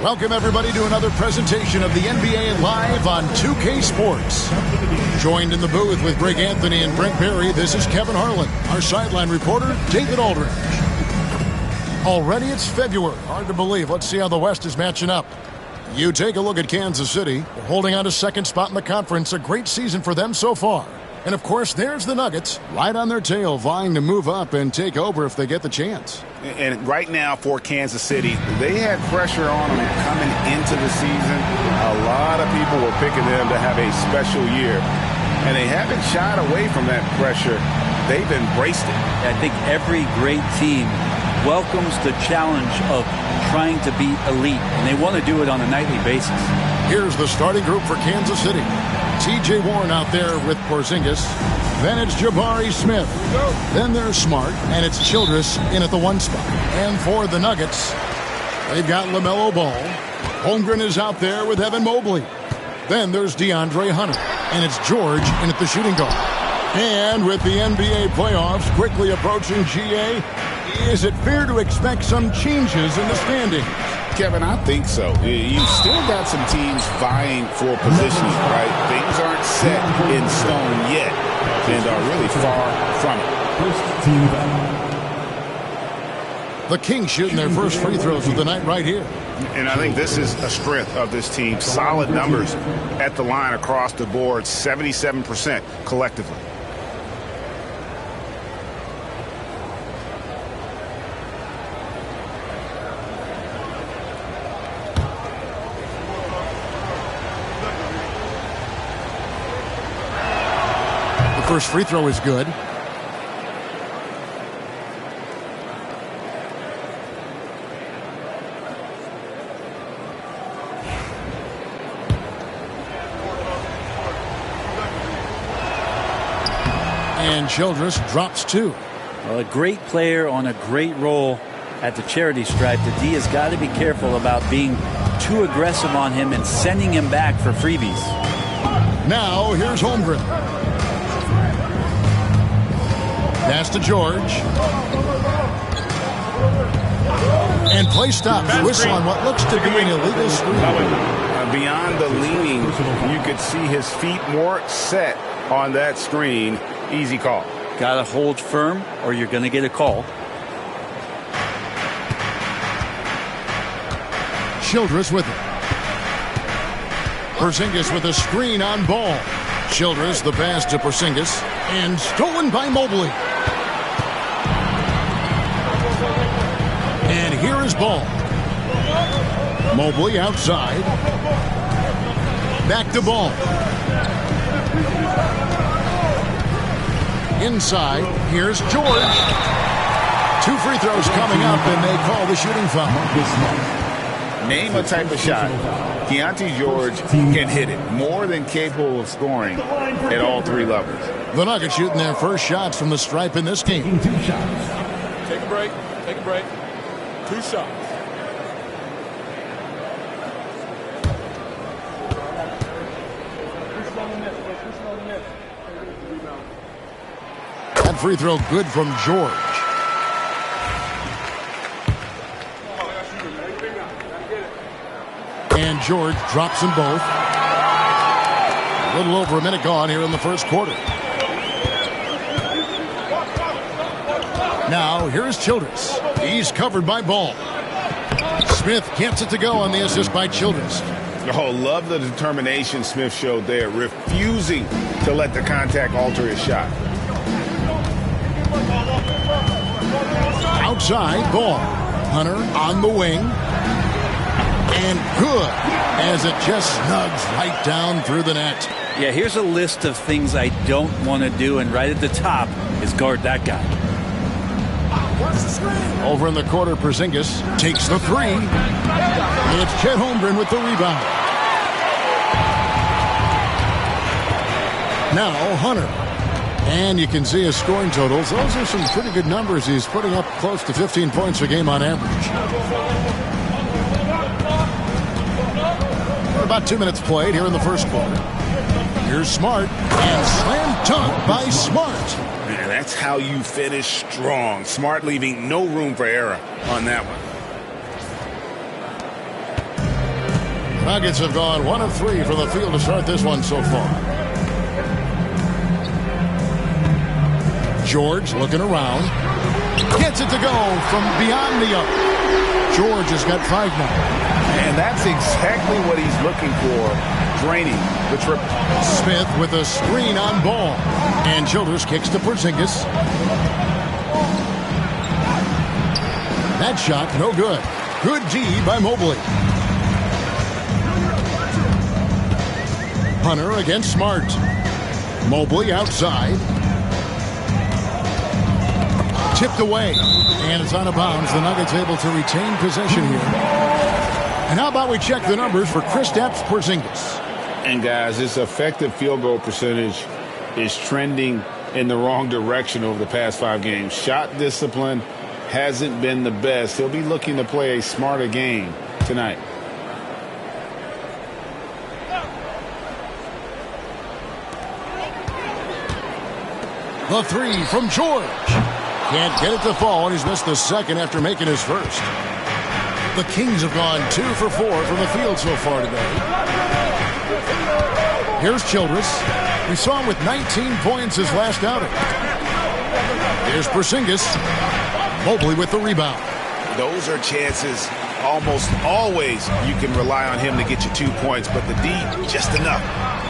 Welcome, everybody, to another presentation of the NBA Live on 2K Sports. Joined in the booth with Greg Anthony and Brent Barry, this is Kevin Harlan. Our sideline reporter, David Aldridge. Already it's February. Hard to believe. Let's see how the West is matching up. You take a look at Kansas City. They're holding on to second spot in the conference. A great season for them so far. And, of course, there's the Nuggets, right on their tail, vying to move up and take over if they get the chance. And right now for Kansas City, they had pressure on them coming into the season. A lot of people were picking them to have a special year. And they haven't shied away from that pressure. They've embraced it. I think every great team welcomes the challenge of trying to be elite, and they want to do it on a nightly basis. Here's the starting group for Kansas City. T.J. Warren out there with Porzingis. Then it's Jabari Smith. Then there's Smart, and it's Childress in at the 1 spot. And for the Nuggets, they've got LaMelo Ball. Holmgren is out there with Evan Mobley. Then there's DeAndre Hunter, and it's George in at the shooting guard. And with the NBA playoffs quickly approaching, GA, is it fair to expect some changes in the standings? Kevin, I think so. You've still got some teams vying for positioning, right? Things aren't set in stone yet and are really far from it. The Kings shooting their first free throws of the night right here. And I think this is a strength of this team. Solid numbers at the line across the board, 77% collectively. First free throw is good. And Childress drops 2. Well, a great player on a great role at the charity stripe. The D has got to be careful about being too aggressive on him and sending him back for freebies. Now here's Holmgren. Pass to George. And play stops. Whistle on what looks to be an illegal screen. Beyond the leaning, you could see his feet more set on that screen. Easy call. Got to hold firm or you're going to get a call. Childress with it. Porzingis with a screen on Ball. Childress the pass to Porzingis. And stolen by Mobley. And here is Ball. Mobley outside. Back to Ball. Inside. Here's George. 2 free throws coming up, and they call the shooting foul. Name a type of shot. Keontae George can hit it. More than capable of scoring at all 3 levels. The Nuggets shooting their first shots from the stripe in this game. 2 shots. Take a break. Take a break. 2 shots. That free throw good from George. And George drops them both. A little over a minute gone here in the first quarter. Now, here's Childress. He's covered by Ball. Smith gets it to go on the assist by Childress. Oh, love the determination Smith showed there, refusing to let the contact alter his shot. Outside, Ball. Hunter on the wing. And good, as it just snugs right down through the net. Yeah, here's a list of things I don't want to do, and right at the top is guard that guy. Over in the corner, Porzingis takes the 3. It's Chet Holmgren with the rebound. Now Hunter. And you can see his scoring totals. Those are some pretty good numbers. He's putting up close to 15 points a game on average. About 2 minutes played here in the first quarter. Here's Smart. And slam dunk by Smart. Man, that's how you finish strong. Smart leaving no room for error on that one. Nuggets have gone 1 of 3 from the field to start this one so far. George looking around. Gets it to go from beyond the arc. George has got 5 now. And that's exactly what he's looking for, draining the triple. Smith with a screen on Ball. And Childress kicks to Porzingis. That shot, no good. Good D by Mobley. Hunter against Smart. Mobley outside. Tipped away. And it's out of bounds. The Nuggets able to retain possession here. And how about we check the numbers for Kristaps Porzingis? And guys, his effective field goal percentage is trending in the wrong direction over the past 5 games. Shot discipline hasn't been the best. He'll be looking to play a smarter game tonight. The 3 from George. Can't get it to fall, and he's missed the second after making his first. The Kings have gone 2 for 4 from the field so far today. Here's Childress. We saw him with 19 points his last outing. Here's Porzingis. Mobley with the rebound. Those are chances almost always you can rely on him to get you 2 points, but the D just enough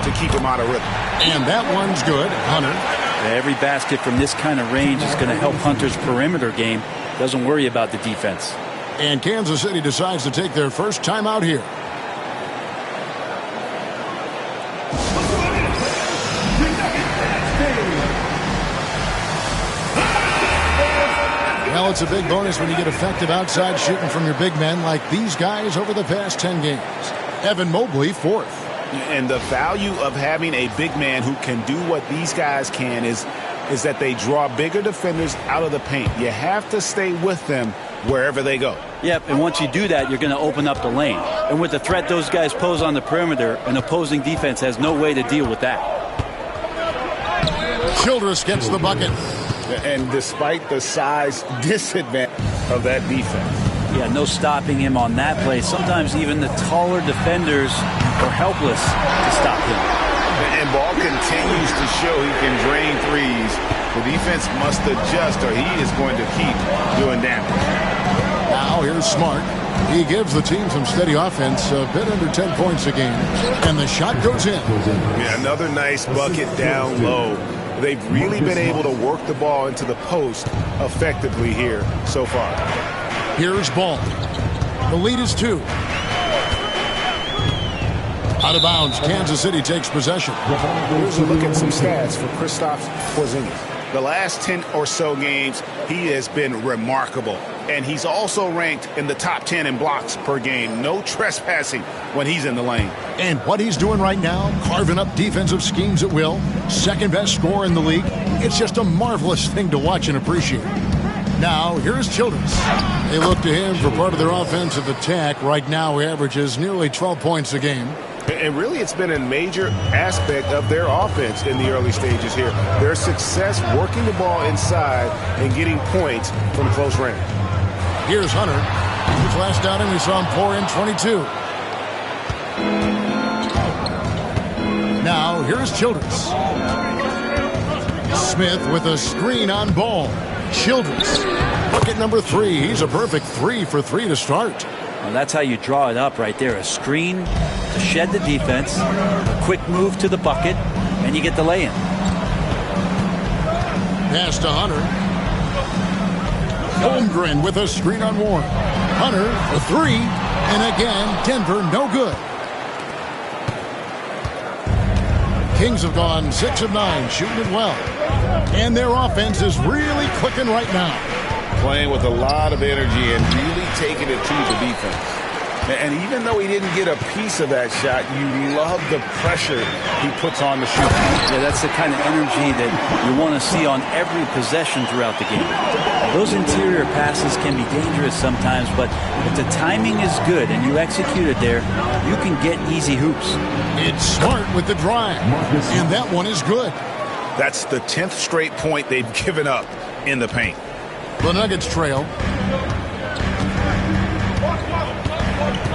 to keep him out of rhythm. And that one's good. Hunter. Every basket from this kind of range is going to help Hunter's perimeter game. Doesn't worry about the defense. And Kansas City decides to take their first timeout here. Well, it's a big bonus when you get effective outside shooting from your big men like these guys over the past 10 games. Evan Mobley, 4th. And the value of having a big man who can do what these guys can is that they draw bigger defenders out of the paint. You have to stay with them wherever they go. Yep, and once you do that, you're going to open up the lane. And with the threat those guys pose on the perimeter, an opposing defense has no way to deal with that. Childress gets the bucket. And despite the size disadvantage of that defense. Yeah, no stopping him on that play. Sometimes even the taller defenders are helpless to stop him. And Ball continues to show he can drain threes. The defense must adjust or he is going to keep doing damage. Now here's Smart. He gives the team some steady offense, a bit under 10 points a game. And the shot goes in. Yeah, another nice bucket down low. They've really been able to work the ball into the post effectively here so far. Here's Ball. The lead is 2. Out of bounds, Kansas City takes possession. Here's a look at some stats for Kristaps Porzingis. The last 10 or so games, he has been remarkable. And he's also ranked in the top 10 in blocks per game. No trespassing when he's in the lane. And what he's doing right now, carving up defensive schemes at will, second best scorer in the league. It's just a marvelous thing to watch and appreciate. Now, here's Childress. They look to him for part of their offensive attack. Right now, he averages nearly 12 points a game. And really, it's been a major aspect of their offense in the early stages here. Their success working the ball inside and getting points from close range. Here's Hunter. His last outing, we saw him pour in 22. Now, here's Childress. Smith with a screen on Ball. Childress. Bucket number 3. He's a perfect 3 for 3 to start. Well, that's how you draw it up right there. A screen to shed the defense, a quick move to the bucket, and you get the lay-in. Pass to Hunter. Holmgren with a screen on Warren. Hunter for 3. And again, Denver no good. Kings have gone 6 of 9, shooting it well. And their offense is really clicking right now. Playing with a lot of energy and really taking it to the defense. And even though he didn't get a piece of that shot, you love the pressure he puts on the shooter. Yeah, that's the kind of energy that you want to see on every possession throughout the game. Those interior passes can be dangerous sometimes, but if the timing is good and you execute it there, you can get easy hoops. It's Smart with the drive, and that one is good. That's the 10th straight point they've given up in the paint. The Nuggets trail.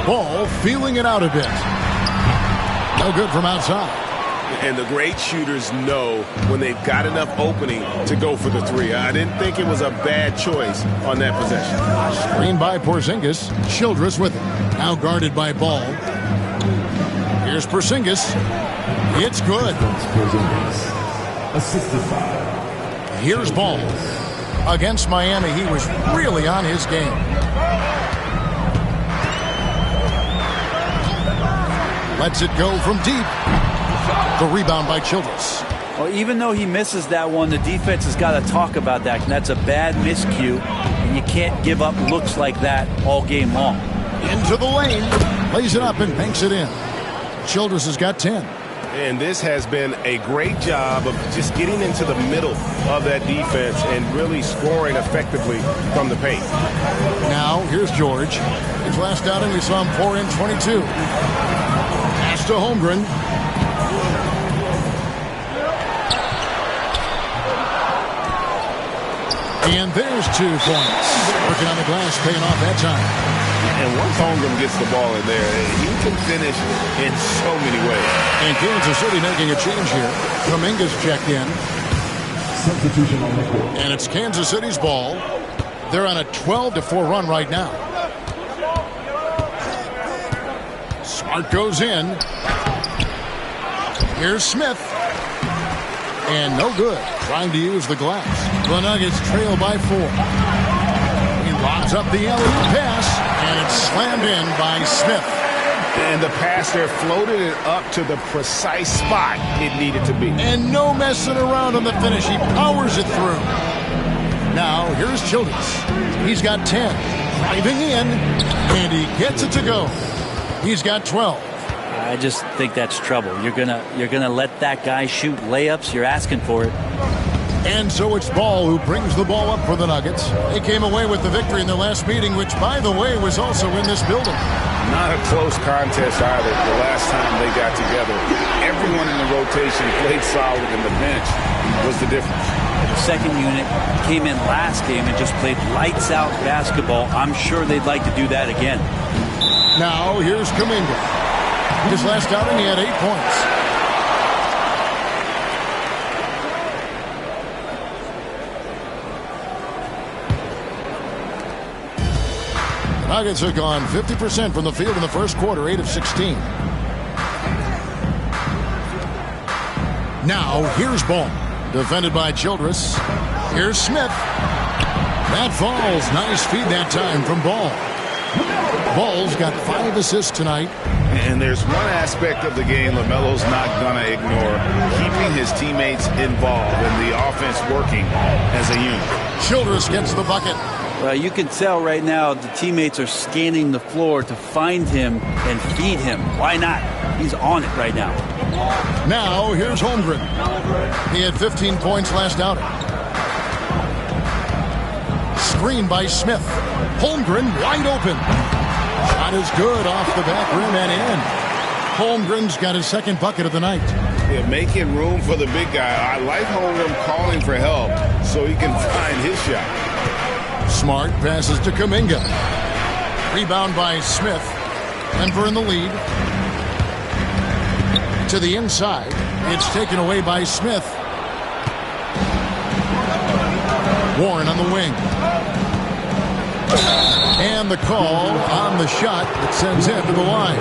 Ball feeling it out a bit. No good from outside. And the great shooters know when they've got enough opening to go for the three. I didn't think it was a bad choice on that possession. Screen by Porzingis. Childress with it. Now guarded by Ball. Here's Porzingis. It's good. Here's Ball. Against Miami, he was really on his game. Lets it go from deep. The rebound by Childress. Well, even though he misses that one, the defense has got to talk about that. That's a bad miscue, and you can't give up looks like that all game long. Into the lane. Lays it up and banks it in. Childress has got 10. And this has been a great job of just getting into the middle of that defense and really scoring effectively from the paint. Now, here's George. His last outing, we saw him 4 in 22. Pass to Holmgren. And there's 2 points. Working on the glass, paying off that time. And once Holmgren gets the ball in there, he can finish in so many ways. And Kansas City making a change here. Kuminga's checked in. Substitution on the court. And it's Kansas City's ball. They're on a 12-4 run right now. Smart goes in. Here's Smith. And no good. Trying to use the glass. The Nuggets trail by 4. He lobs up the alley pass, and it's slammed in by Smith. And the pass there floated it up to the precise spot it needed to be. And no messing around on the finish. He powers it through. Now, here's Childress. He's got 10. Driving in, and he gets it to go. He's got 12. I just think that's trouble. You're gonna let that guy shoot layups. You're asking for it. And so it's Ball who brings the ball up for the Nuggets. They came away with the victory in their last meeting, which, by the way, was also in this building. Not a close contest either the last time they got together. Everyone in the rotation played solid, and the bench was the difference. The second unit came in last game and just played lights-out basketball. I'm sure they'd like to do that again. Now, here's Kuminga. His last outing, he had 8 points. The Nuggets have gone 50% from the field in the first quarter, 8 of 16. Now, here's Ball. Defended by Childress. Here's Smith. That falls. Nice feed that time from Ball. Ball's got 5 assists tonight. And there's one aspect of the game LaMelo's not going to ignore, keeping his teammates involved and the offense working as a unit. Childress gets the bucket. Well, you can tell right now the teammates are scanning the floor to find him and feed him. Why not? He's on it right now. Now, here's Holmgren. He had 15 points last outing. Screen by Smith. Holmgren wide open. Shot is good off the back rim and in. Holmgren's got his second bucket of the night. Yeah, making room for the big guy. I like Holmgren calling for help so he can find his shot. Smart passes to Kuminga. Rebound by Smith. Denver in the lead. To the inside. It's taken away by Smith. Warren on the wing. And the call on the shot that sends him to the line.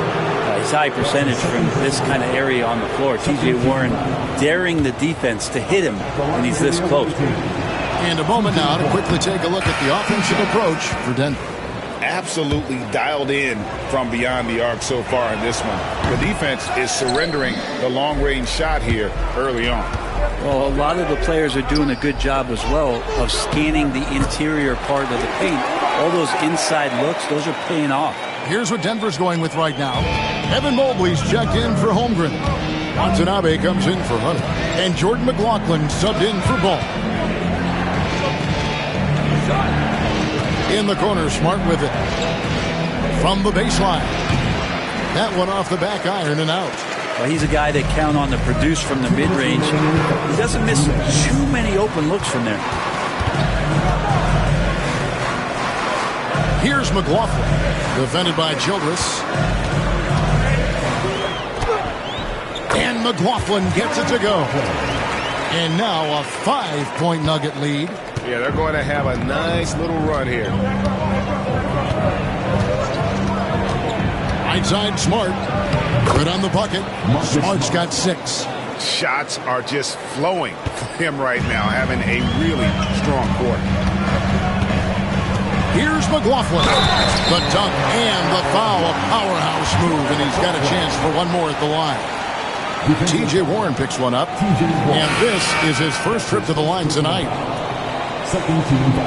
His high percentage from this kind of area on the floor. T.J. Warren daring the defense to hit him when he's this close. And a moment now to quickly take a look at the offensive approach for Denver. Absolutely dialed in from beyond the arc so far in this one. The defense is surrendering the long-range shot here early on. Well, a lot of the players are doing a good job as well of scanning the interior part of the paint. All those inside looks, those are paying off. Here's what Denver's going with right now. Evan Mobley's checked in for Holmgren. Watanabe comes in for Hunter. And Jordan McLaughlin subbed in for Ball. In the corner, Smart with it. From the baseline. That one off the back iron and out. Well, he's a guy that count on to produce from the mid-range. He doesn't miss too many open looks from there. Here's McLaughlin. Defended by Childress. And McLaughlin gets it to go. And now a 5-point Nugget lead. Yeah, they're going to have a nice little run here. Right side, Smart. Good on the bucket. Smart's got 6. Shots are just flowing for him right now, having a really strong quarter. Here's McLaughlin. The dunk and the foul. A powerhouse move, and he's got a chance for one more at the line. T.J. Warren picks one up, and this is his first trip to the line tonight. Second team foul.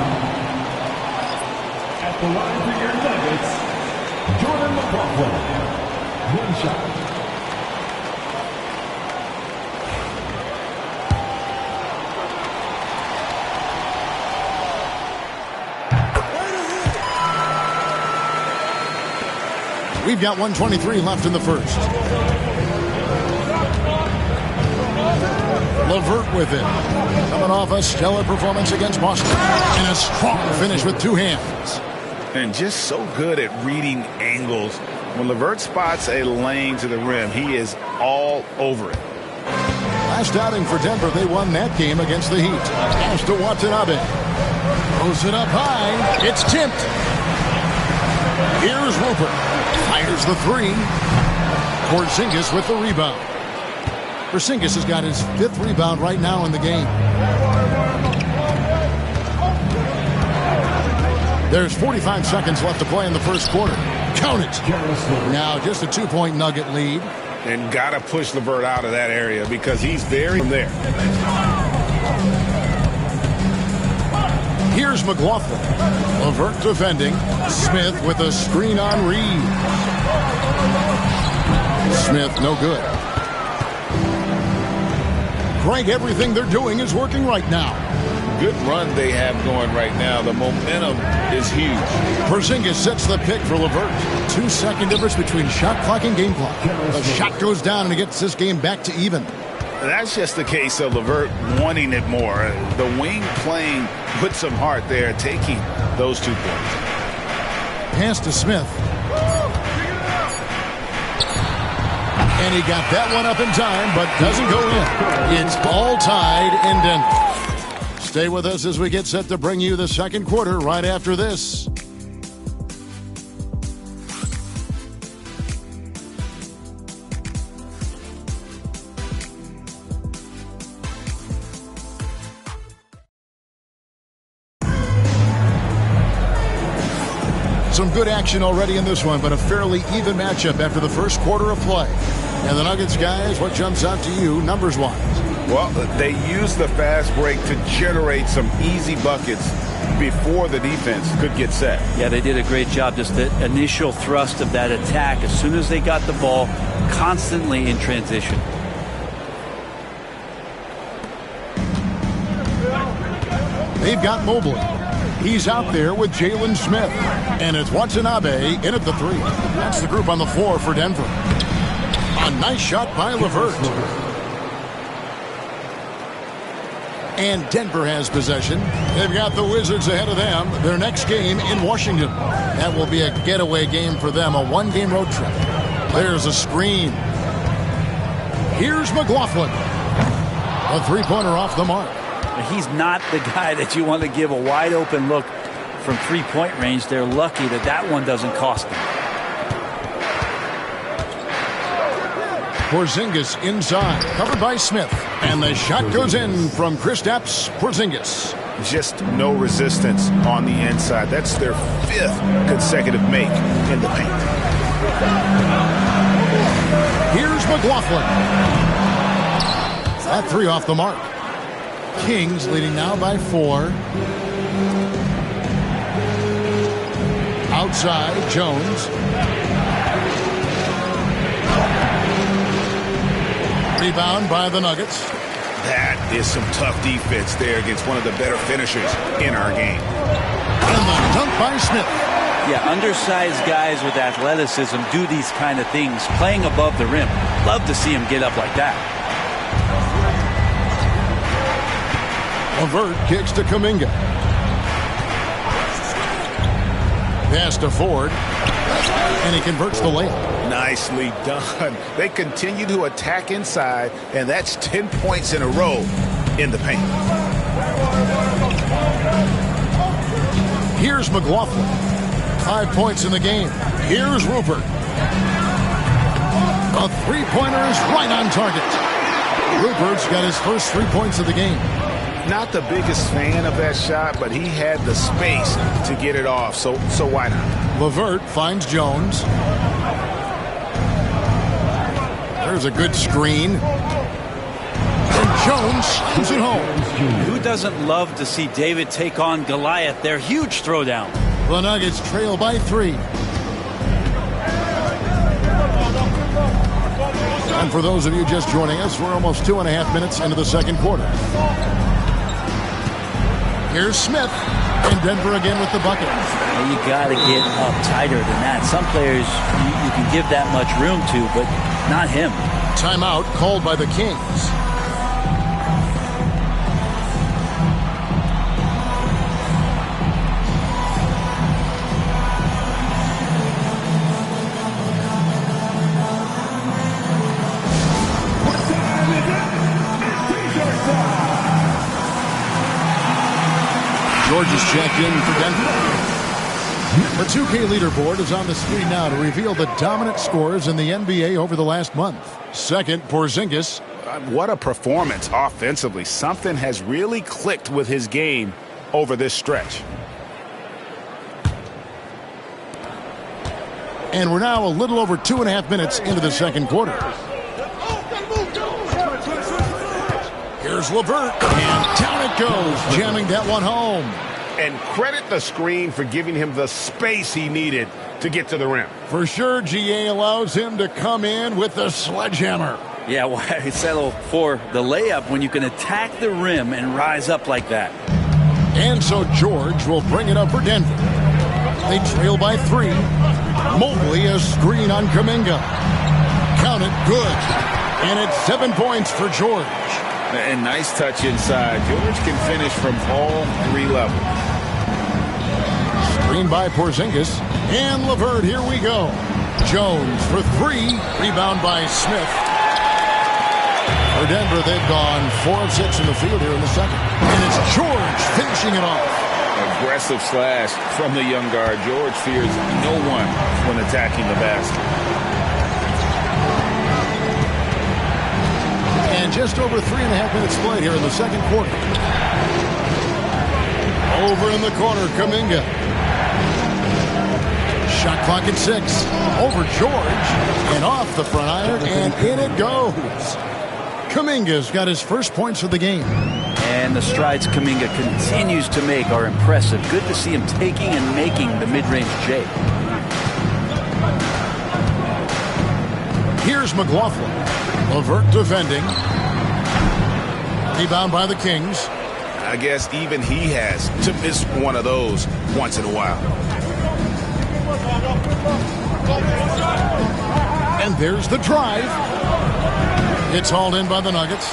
At the line for your Nuggets, Jordan McLaughlin. One shot. We've got 1:23 left in the first. LeVert with it. Coming off a stellar performance against Boston. And a strong finish with 2 hands. And just so good at reading angles. When LeVert spots a lane to the rim, he is all over it. Last outing for Denver, they won that game against the Heat. Pass to Watanabe. Throws it up high. It's tipped. Here's Rupert. Fires the 3. Porzingis with the rebound. Porzingis has got his 5th rebound right now in the game. There's 45 seconds left to play in the first quarter. Count it. Now just a 2-point Nugget lead. And got to push LeVert out of that area because he's very from there. Here's McLaughlin. LeVert defending. Smith with a screen on Reed. Smith no good. Greg, everything they're doing is working right now. Good run they have going right now. The momentum is huge. Porzingis sets the pick for LeVert. 2-second difference between shot clock and game clock. The shot goes down and it gets this game back to even. That's just the case of LeVert wanting it more. The wing playing with some heart there, taking those 2 points. Pass to Smith. And he got that one up in time, but doesn't go in. It's all tied in Denver. Stay with us as we get set to bring you the second quarter right after this. Some good action already in this one, but a fairly even matchup after the first quarter of play. And the Nuggets, guys, what jumps out to you numbers-wise? Well, they used the fast break to generate some easy buckets before the defense could get set. Yeah, they did a great job. Just the initial thrust of that attack, as soon as they got the ball, constantly in transition. They've got Mobley. He's out there with Jalen Smith. And it's Watanabe in at the 3. That's the group on the floor for Denver. A nice shot by LeVert. And Denver has possession. They've got the Wizards ahead of them. Their next game in Washington. That will be a getaway game for them, a 1-game road trip. There's a screen. Here's McLaughlin. A 3-pointer off the mark. He's not the guy that you want to give a wide open look from 3-point range. They're lucky that that one doesn't cost them. Porzingis inside, covered by Smith. And the shot goes in from Kristaps Porzingis. Just no resistance on the inside. That's their 5th consecutive make in the paint. Here's McLaughlin. That 3 off the mark. Kings leading now by 4. Outside, Jones. Rebound by the Nuggets. That is some tough defense there against one of the better finishers in our game. And the dunk by Smith. Yeah, undersized guys with athleticism do these kind of things, playing above the rim. Love to see him get up like that. LeVert kicks to Kuminga. Pass to Ford. And he converts the layup. Nicely done. They continue to attack inside, and that's 10 points in a row in the paint. Here's McLaughlin. 5 points in the game. Here's Rupert. A three-pointer is right on target. Rupert's got his first 3 points of the game. Not the biggest fan of that shot, but he had the space to get it off, so why not? LeVert finds Jones. There's a good screen. And Jones slams it home. Who doesn't love to see David take on Goliath? Their huge throwdown. The Nuggets trail by 3. And for those of you just joining us, we're almost 2.5 minutes into the second quarter. Here's Smith, and Denver again with the bucket. Well, you got to get up tighter than that. Some players you can give that much room to, but not him. Timeout called by the Kings. George is checked in for Denver. The 2K leaderboard is on the screen now to reveal the dominant scores in the NBA over the last month. Second, Porzingis. What a performance offensively. Something has really clicked with his game over this stretch. And we're now a little over 2.5 minutes into the second quarter. Here's LeVert, and down it goes, jamming that one home. And credit the screen for giving him the space he needed to get to the rim. For sure, GA allows him to come in with the sledgehammer. Yeah, why settle for the layup when you can attack the rim and rise up like that? And so George will bring it up for Denver. They trail by 3. Mobley a screen on Kuminga. Count it, good. And it's 7 points for George. And nice touch inside. George can finish from all 3 levels. Screen by Porzingis. And LeVert, here we go. Jones for 3. Rebound by Smith. For Denver, they've gone 4 of 6 in the field here in the second. And it's George finishing it off. Aggressive slash from the young guard. George fears no one when attacking the basket. And just over 3.5 minutes played here in the second quarter. Over in the corner, Kuminga. Shot clock at 6. Over George. And off the front iron. And in it goes. Kuminga's got his first points of the game. And the strides Kuminga continues to make are impressive. Good to see him taking and making the mid-range J. Here's McLaughlin. LeVert defending. Rebound by the Kings. I guess even he has to miss one of those once in a while. And there's the drive. It's hauled in by the Nuggets.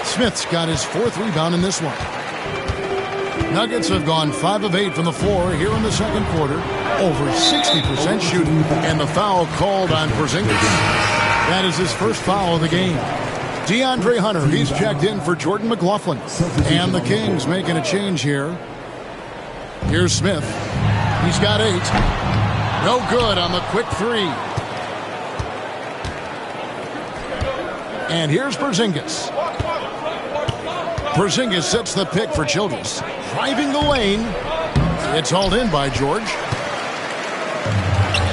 Smith's got his 4th rebound in this one. Nuggets have gone 5 of 8 from the floor here in the second quarter. Over 60% shooting. And the foul called on Porzingis. That is his first foul of the game. DeAndre Hunter, he's checked in for Jordan McLaughlin. And the Kings making a change here. Here's Smith. He's got 8. No good on the quick 3. And here's Porzingis. Porzingis sets the pick for Childress. Driving the lane. It's hauled in by George.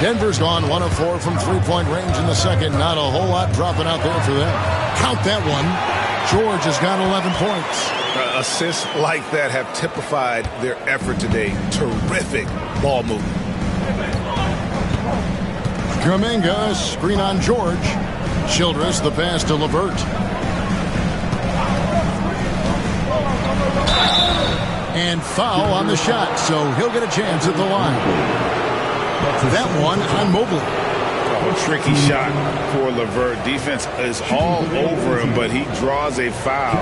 Denver's gone 1 of 4 from 3-point range in the second. Not a whole lot dropping out there for them. Count that one. George has got 11 points. Assists like that have typified their effort today. Terrific ball movement. Kuminga, screen on George. Childress, the pass to LeVert. And foul on the shot, so he'll get a chance at the line. That one on Mobley. Tricky shot for LeVert. Defense is all over him, but he draws a foul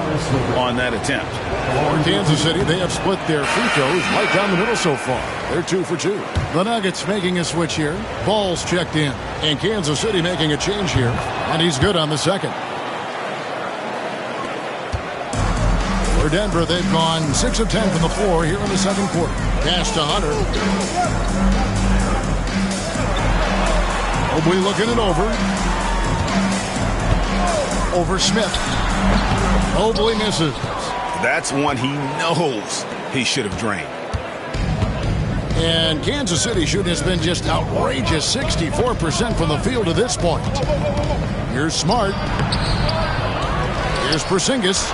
on that attempt. For Kansas City, they have split their free throws right down the middle so far. They're 2 for 2. The Nuggets making a switch here. Ball's checked in. And Kansas City making a change here. And he's good on the second. For Denver, they've gone 6 of 10 from the floor here in the second quarter. Pass to Hunter. Mobley looking it over. Over Smith. Mobley misses. That's one he knows he should have drained. And Kansas City shooting has been just outrageous. 64% from the field to this point. Here's Smart. Here's Porzingis.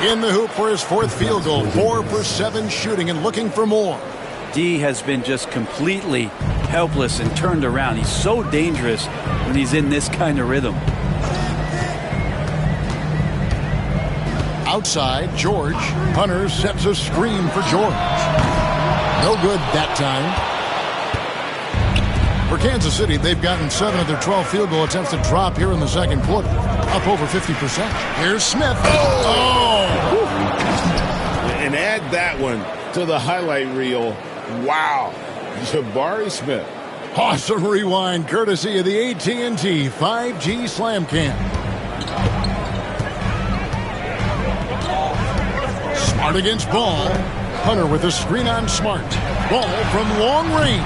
In the hoop for his 4th field goal. 4 for 7 shooting and looking for more. D has been just completely helpless and turned around. He's so dangerous when he's in this kind of rhythm. Outside, George. Hunter sets a screen for George. No good that time. For Kansas City, they've gotten 7 of their 12 field goal attempts to drop here in the second quarter. Up over 50%. Here's Smith. Oh! And add that one to the highlight reel. Wow. Jabari Smith. Awesome rewind courtesy of the AT&T 5G Slam Cam. Smart against Ball. Hunter with a screen on Smart. Ball from long range.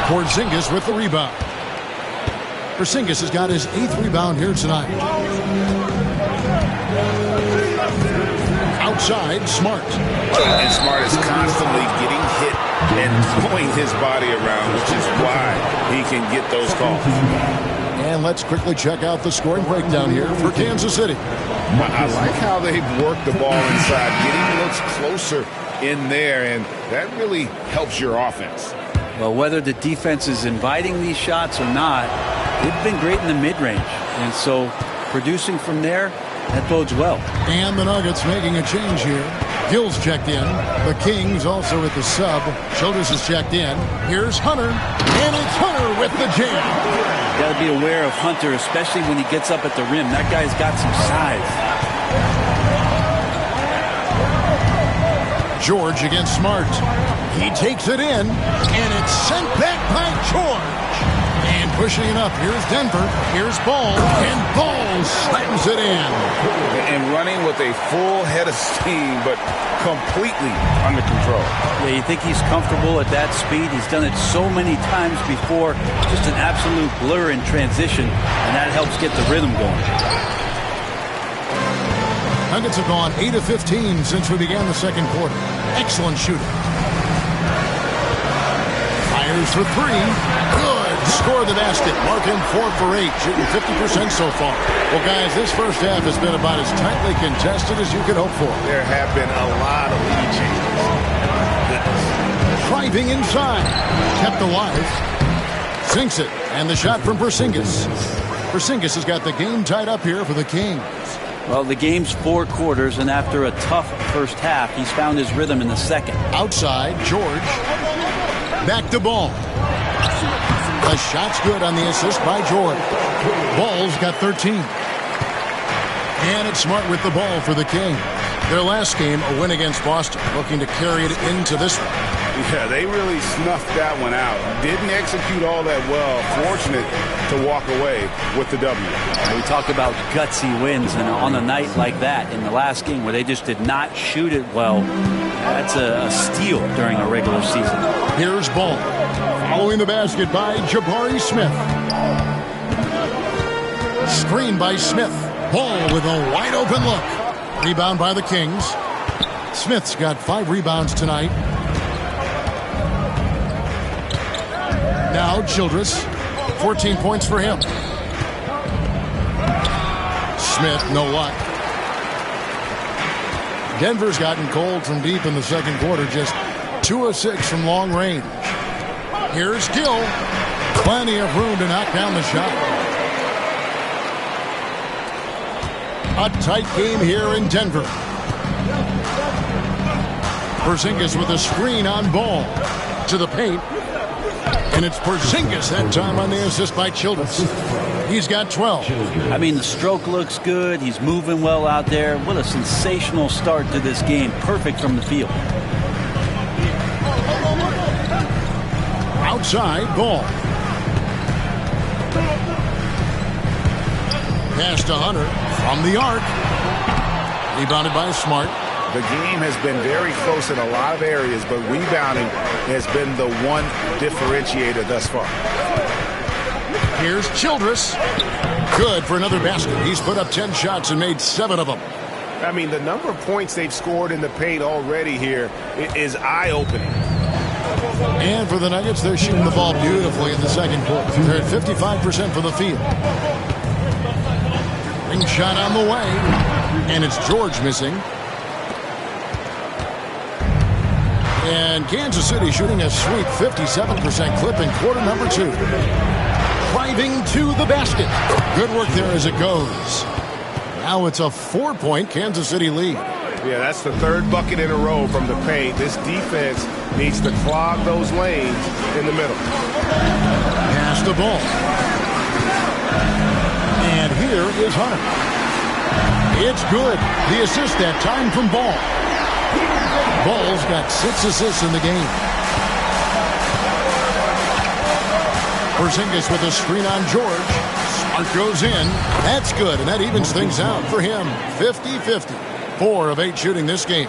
Porzingis with the rebound. Porzingis has got his 8th rebound here tonight. Outside, Smart. And Smart is constantly getting hit and throwing his body around, which is why he can get those calls. And let's quickly check out the scoring breakdown here for Kansas City. I like how they've worked the ball inside, getting looks closer in there, and that really helps your offense. Well, whether the defense is inviting these shots or not, they've been great in the mid-range. And so producing from there, that bodes well. And the Nuggets making a change here. Gill's checked in. The Kings also with the sub. Childress is checked in. Here's Hunter. And it's Hunter with the jam. You got to be aware of Hunter, especially when he gets up at the rim. That guy's got some size. George against Smart. He takes it in. And it's sent back by George. And pushing it up. Here's Denver. Here's Ball. And Ball slams it in. And running with a full head of steam, but completely under control. Yeah, you think he's comfortable at that speed. He's done it so many times before. Just an absolute blur in transition, and that helps get the rhythm going. Nuggets have gone 8 of 15 since we began the second quarter. Excellent shooting. Fires for 3. Good. Score the basket. Marking 4 for 8. Shooting 50% so far. Well, guys, this first half has been about as tightly contested as you could hope for. There have been a lot of lead changes. Driving inside. Kept alive. Sinks it. And the shot from Porzingis. Porzingis has got the game tied up here for the Kings. Well, the game's 4 quarters, and after a tough first half, he's found his rhythm in the second. Outside, George. Back to Ball. The shot's good on the assist by George. Ball's got 13. And it's Smart with the ball for the Kings. Their last game, a win against Boston, looking to carry it into this one. Yeah, they really snuffed that one out. Didn't execute all that well. Fortunate to walk away with the W. We talk about gutsy wins, and on a night like that in the last game where they just did not shoot it well, that's a steal during a regular season. Here's Ball. Following the basket by Jabari Smith. Screen by Smith. Ball with a wide open look. Rebound by the Kings. Smith's got 5 rebounds tonight. Now Childress. 14 points for him. Smith, no luck. Denver's gotten cold from deep in the second quarter. Just 2 of 6 from long range. Here's Gill. Plenty of room to knock down the shot. A tight game here in Denver. Porzingis with a screen on Ball. To the paint. And it's Porzingis that time on the assist by Childress. He's got 12. I mean, the stroke looks good. He's moving well out there. What a sensational start to this game. Perfect from the field. Outside, Ball. Pass to Hunter from the arc. Rebounded by Smart. The game has been very close in a lot of areas, but rebounding has been the one differentiator thus far. Here's Childress. Good for another basket. He's put up 10 shots and made 7 of them. I mean, the number of points they've scored in the paint already here is eye-opening. And for the Nuggets, they're shooting the ball beautifully in the second quarter. They're at 55% for the field. Ring shot on the way. And it's George missing. And Kansas City shooting a sweet 57% clip in quarter number 2. Driving to the basket. Good work there as it goes. Now it's a 4-point Kansas City lead. Yeah, that's the third bucket in a row from the paint. This defense needs to clog those lanes in the middle. Pass the ball. And here is Hunter. It's good. The assist that time from Ball. Ball's got 6 assists in the game. Porzingis with a screen on George. Smart goes in. That's good, and that evens things out for him. 50-50. 4 of 8 shooting this game.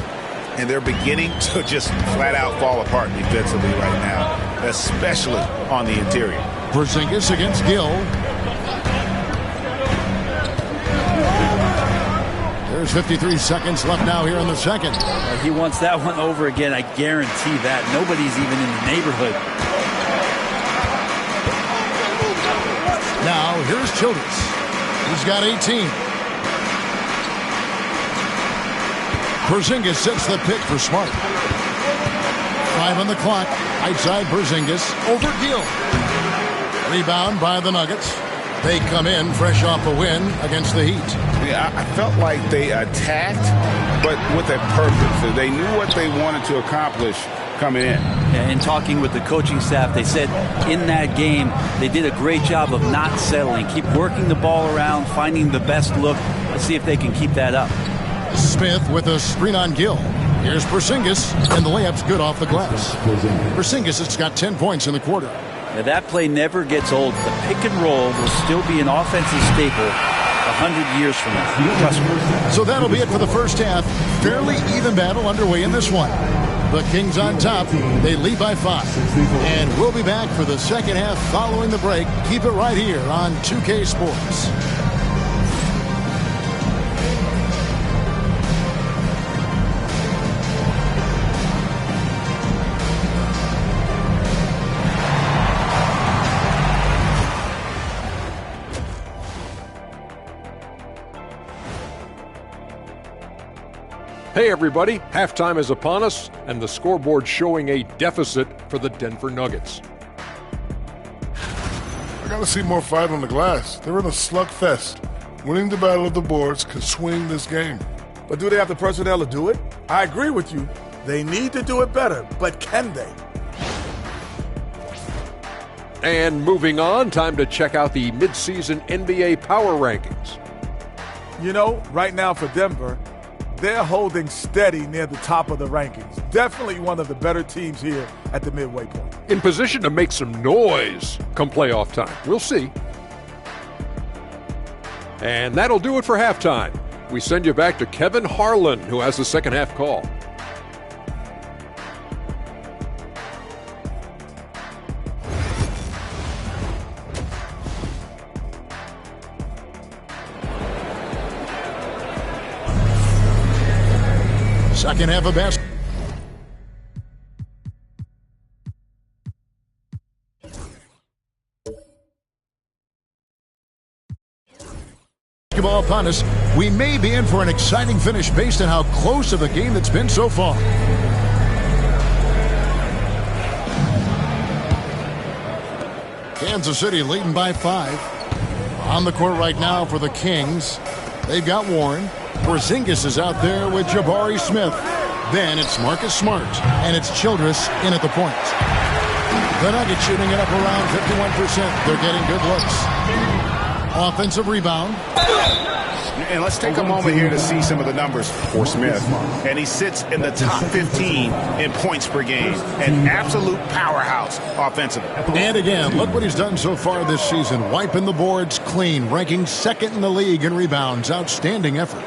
And they're beginning to just flat out fall apart defensively right now, especially on the interior. Porzingis against Gill. There's 53 seconds left now here in the second. He wants that one over again. I guarantee that. Nobody's even in the neighborhood. Now, here's Childress. He's got 18. Porzingis sets the pick for Smart. 5 on the clock. Outside Porzingis. Over Gill. Rebound by the Nuggets. They come in fresh off a win against the Heat. Yeah, I felt like they attacked, but with a purpose. They knew what they wanted to accomplish coming in. And talking with the coaching staff, they said in that game they did a great job of not settling. Keep working the ball around, finding the best look. Let's see if they can keep that up. Smith with a screen on Gill. Here's Porzingis, and the layup's good off the glass. Porzingis has got 10 points in the quarter. Now that play never gets old. The pick and roll will still be an offensive staple 100 years from now. Trust me. So that'll be it for the first half. Fairly even battle underway in this one. The Kings on top. They lead by 5. And we'll be back for the second half following the break. Keep it right here on 2K Sports. Hey everybody, halftime is upon us, and the scoreboard showing a deficit for the Denver Nuggets. I gotta see more fight on the glass. They're in a slugfest. Winning the battle of the boards could swing this game. But do they have the personnel to do it? I agree with you. They need to do it better, but can they? And moving on, time to check out the midseason NBA Power Rankings. You know, right now for Denver, they're holding steady near the top of the rankings. Definitely one of the better teams here at the midway point. In position to make some noise come playoff time. We'll see. And that'll do it for halftime. We send you back to Kevin Harlan, who has the second half call. Second half of basketball upon us. We may be in for an exciting finish based on how close of a game it's been so far. Kansas City leading by 5. On the court right now for the Kings. They've got Warren. Porzingis is out there with Jabari Smith. Then it's Marcus Smart, and it's Childress in at the point. The Nuggets shooting it up around 51%. They're getting good looks. Offensive rebound. And let's take a moment here to see some of the numbers for Smith. And he sits in the top 15 in points per game. An absolute powerhouse offensively. And again, look what he's done so far this season. Wiping the boards clean, ranking second in the league in rebounds. Outstanding effort.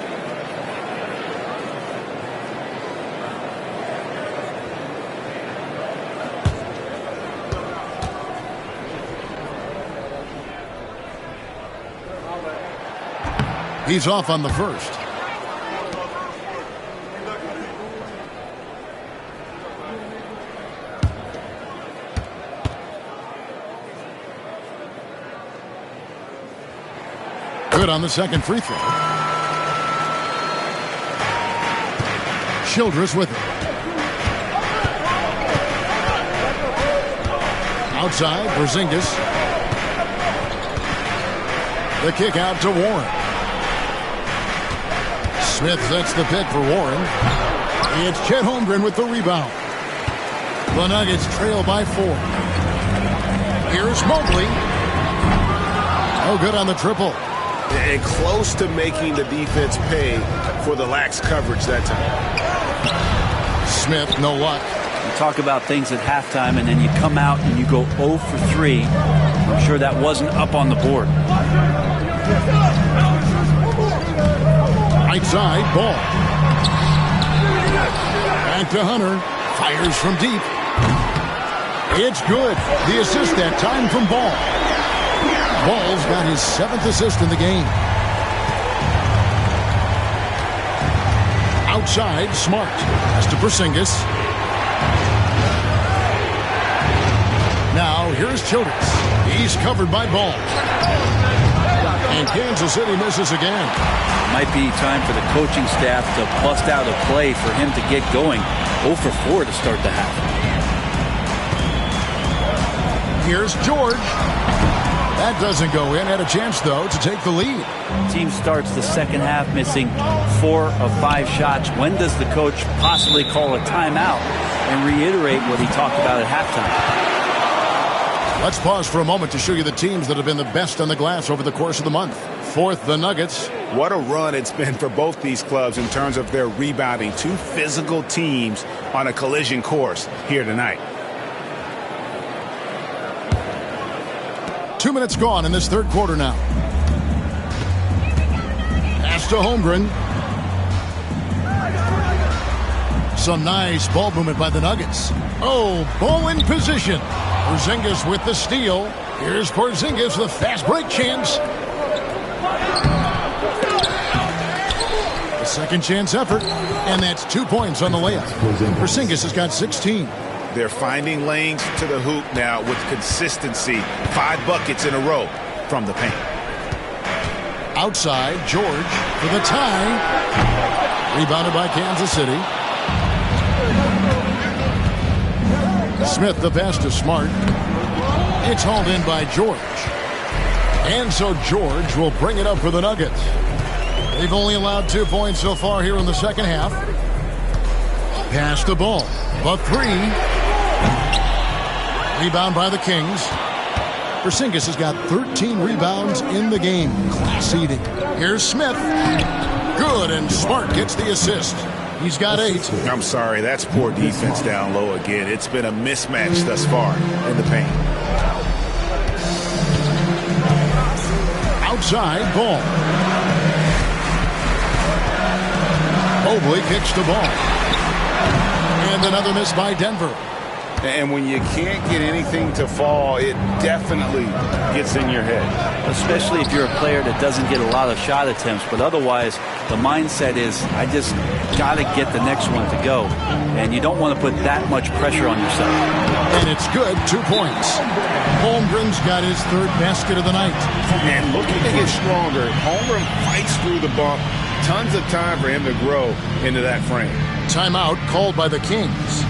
He's off on the first. Good on the second free throw. Childress with it. Outside, Porzingis. The kick out to Warren. Smith sets the pick for Warren. It's Chet Holmgren with the rebound. The Nuggets trail by 4. Here's Mobley. Oh, good on the triple. And close to making the defense pay for the lax coverage that time. Smith, no luck. You talk about things at halftime, and then you come out and you go 0 for 3. I'm sure that wasn't up on the board. Right side, Ball. Back to Hunter. Fires from deep. It's good. The assist that time from Ball. Ball's got his 7th assist in the game. Outside, Smart. Pass to Porzingis. Now, here's Childress. He's covered by Ball. And Kansas City misses again. Might be time for the coaching staff to bust out a play for him to get going. 0 for 4 to start the half. Here's George. That doesn't go in. Had a chance, though, to take the lead. Team starts the second half missing 4 of 5 shots. When does the coach possibly call a timeout and reiterate what he talked about at halftime? Let's pause for a moment to show you the teams that have been the best on the glass over the course of the month. Fourth, the Nuggets. What a run it's been for both these clubs in terms of their rebounding. 2 physical teams on a collision course here tonight. 2 minutes gone in this third quarter now. Pass to Holmgren. Some nice ball movement by the Nuggets. Oh, ball in position. Porzingis with the steal. Here's Porzingis with fast break chance. The second chance effort, and that's 2 points on the layup. Porzingis has got 16. They're finding lanes to the hoop now with consistency. 5 buckets in a row from the paint. Outside, George for the tie. Rebounded by Kansas City. Smith the pass to Smart. It's hauled in by George. And so George will bring it up for the Nuggets. They've only allowed 2 points so far here in the second half. Pass the ball. The 3. Rebound by the Kings. Porzingis has got 13 rebounds in the game. Class eating. Here's Smith. Good, and Smart gets the assist. He's got 8. I'm sorry, that's poor defense down low again. It's been a mismatch thus far in the paint. Outside, Ball. Mobley kicks the ball. And another miss by Denver. And when you can't get anything to fall, it definitely gets in your head. Especially if you're a player that doesn't get a lot of shot attempts. But otherwise, the mindset is, I just got to get the next one to go. And you don't want to put that much pressure on yourself. And it's good, 2 points. Holmgren's got his 3rd basket of the night. And looking to get stronger, Holmgren fights through the bump. Tons of time for him to grow into that frame. Timeout called by the Kings.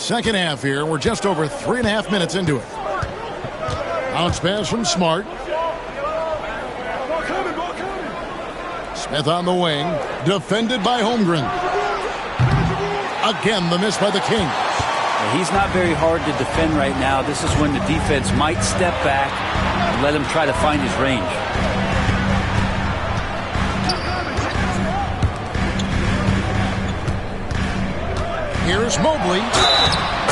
Second half here. We're just over 3.5 minutes into it. Bounce pass from Smart. Smith on the wing. Defended by Holmgren. Again, the miss by the Kings. He's not very hard to defend right now. This is when the defense might step back and let him try to find his range. Here's Mobley.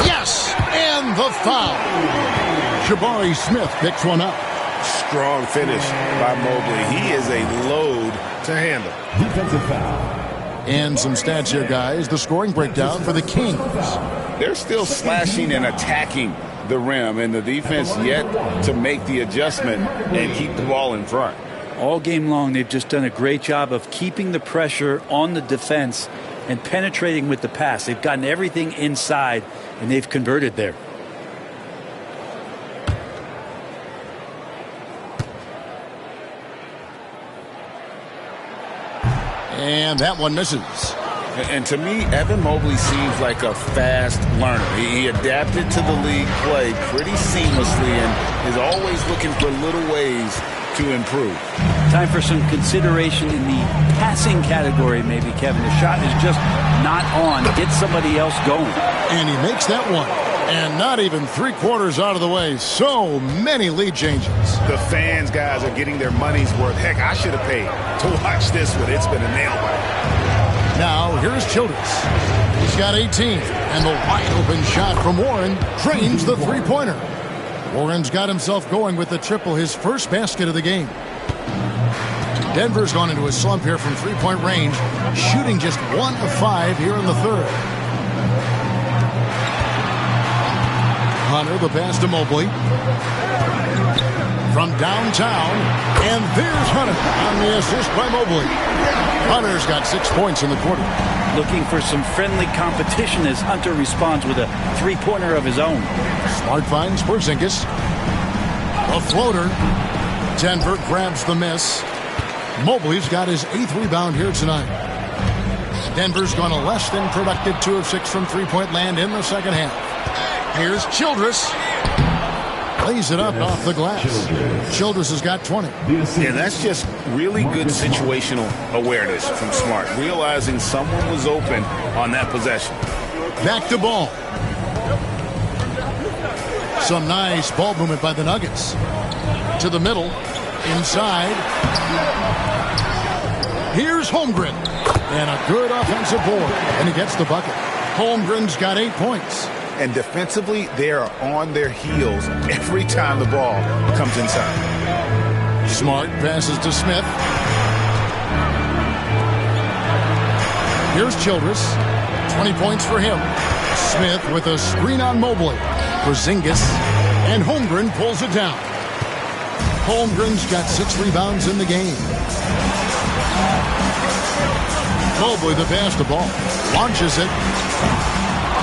Yes! And the foul. Jabari Smith picks one up. Strong finish by Mobley. He is a load to handle. Defensive foul. And some stats here, guys. The scoring breakdown for the Kings. They're still slashing and attacking the rim, and the defense yet to make the adjustment and keep the ball in front. All game long, they've just done a great job of keeping the pressure on the defense and penetrating with the pass. They've gotten everything inside, and they've converted there. And that one misses. And to me, Evan Mobley seems like a fast learner. He adapted to the league play pretty seamlessly and is always looking for little ways to improve. Time for some consideration in the passing category, maybe, Kevin. The shot is just not on. Get somebody else going. And he makes that one. And not even 3/4 out of the way. So many lead changes. The fans, guys, are getting their money's worth. Heck, I should have paid to watch this one. It's been a nail biter. Now, here's Childress. He's got 18. And the wide-open shot from Warren drains the three-pointer. Warren's got himself going with the triple, his first basket of the game. Denver's gone into a slump here from three-point range, shooting just 1 of 5 here in the third. Hunter, the pass to Mobley. From downtown, and there's Hunter on the assist by Mobley. Hunter's got 6 points in the quarter. Looking for some friendly competition as Hunter responds with a three-pointer of his own. Smart finds Porzingis. A floater. Denver grabs the miss. Mobley's got his 8th rebound here tonight. Denver's gone a less than productive 2 of 6 from three-point land in the second half. Here's Childress. Lays it up off the glass. Childress has got 20. Yeah, that's just really good situational awareness from Smart, realizing someone was open on that possession. Back to Ball. Some nice ball movement by the Nuggets. To the middle. Inside. Here's Holmgren. And a good offensive board. And he gets the bucket. Holmgren's got 8 points. And defensively, they are on their heels every time the ball comes inside. Smart passes to Smith. Here's Childress. 20 points for him. Smith with a screen on Mobley. Porzingis. And Holmgren pulls it down. Holmgren's got 6 rebounds in the game. Mobley, the pass to Ball. Launches it.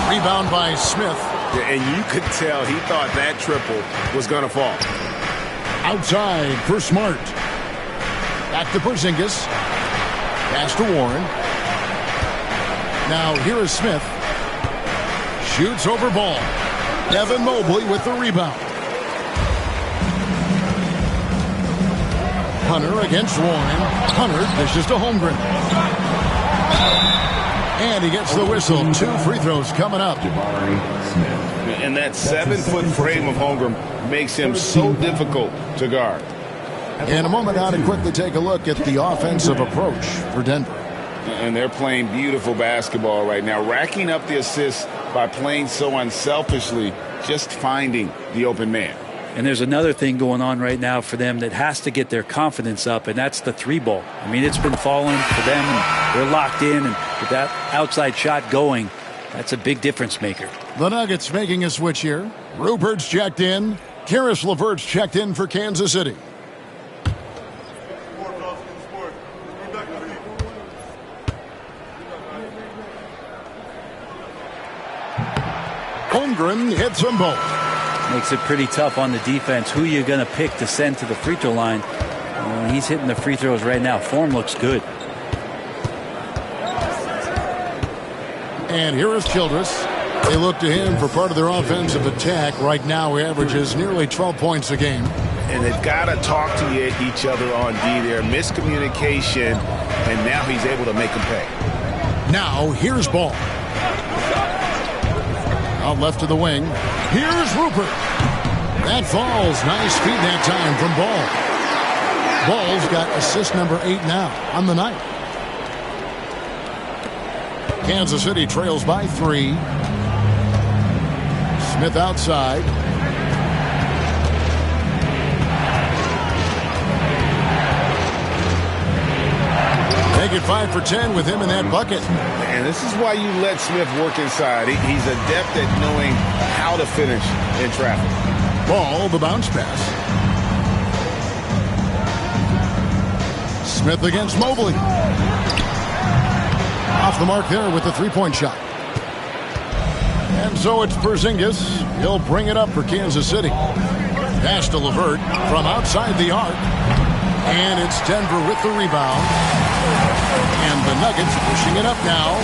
Rebound by Smith. And you could tell he thought that triple was going to fall. Outside for Smart. Back to Porzingis. Pass to Warren. Now here is Smith. Shoots over Ball. Evan Mobley with the rebound. Hunter against Warren. Hunter dishes to Holmgren. And he gets the whistle. 2 free throws coming up. And that 7-foot frame of Holmgren makes him so difficult to guard. In a moment now to quickly take a look at the offensive approach for Denver. And they're playing beautiful basketball right now, racking up the assists by playing so unselfishly, just finding the open man. And there's another thing going on right now for them that has to get their confidence up, and that's the 3-ball. I mean, it's been falling for them, and they're locked in, and with that outside shot going, that's a big difference maker. The Nuggets making a switch here. Rupert's checked in. Karis LeVert's checked in for Kansas City. Holmgren hits them both. Makes it pretty tough on the defense. Who you going to pick to send to the free throw line? He's hitting the free throws right now. Form looks good. And here is Childress. They look to him for part of their offensive attack. Right now, he averages nearly 12 points a game. And they've got to talk to each other on D there. Miscommunication, and now he's able to make them pay. Now, here's Ball. Out left to the wing. Here's Rupert. That falls. Nice feed that time from Ball. Ball's got assist number 8 now on the night. Kansas City trails by 3. Smith outside. Make it 5 for 10 with him in that bucket. And this is why you let Smith work inside. He's adept at knowing how to finish in traffic. Ball, the bounce pass. Smith against Mobley. Off the mark there with the three-point shot. And so it's Porzingis. He'll bring it up for Kansas City. Pass to LeVert from outside the arc. And it's Denver with the rebound. And the Nuggets pushing it up now.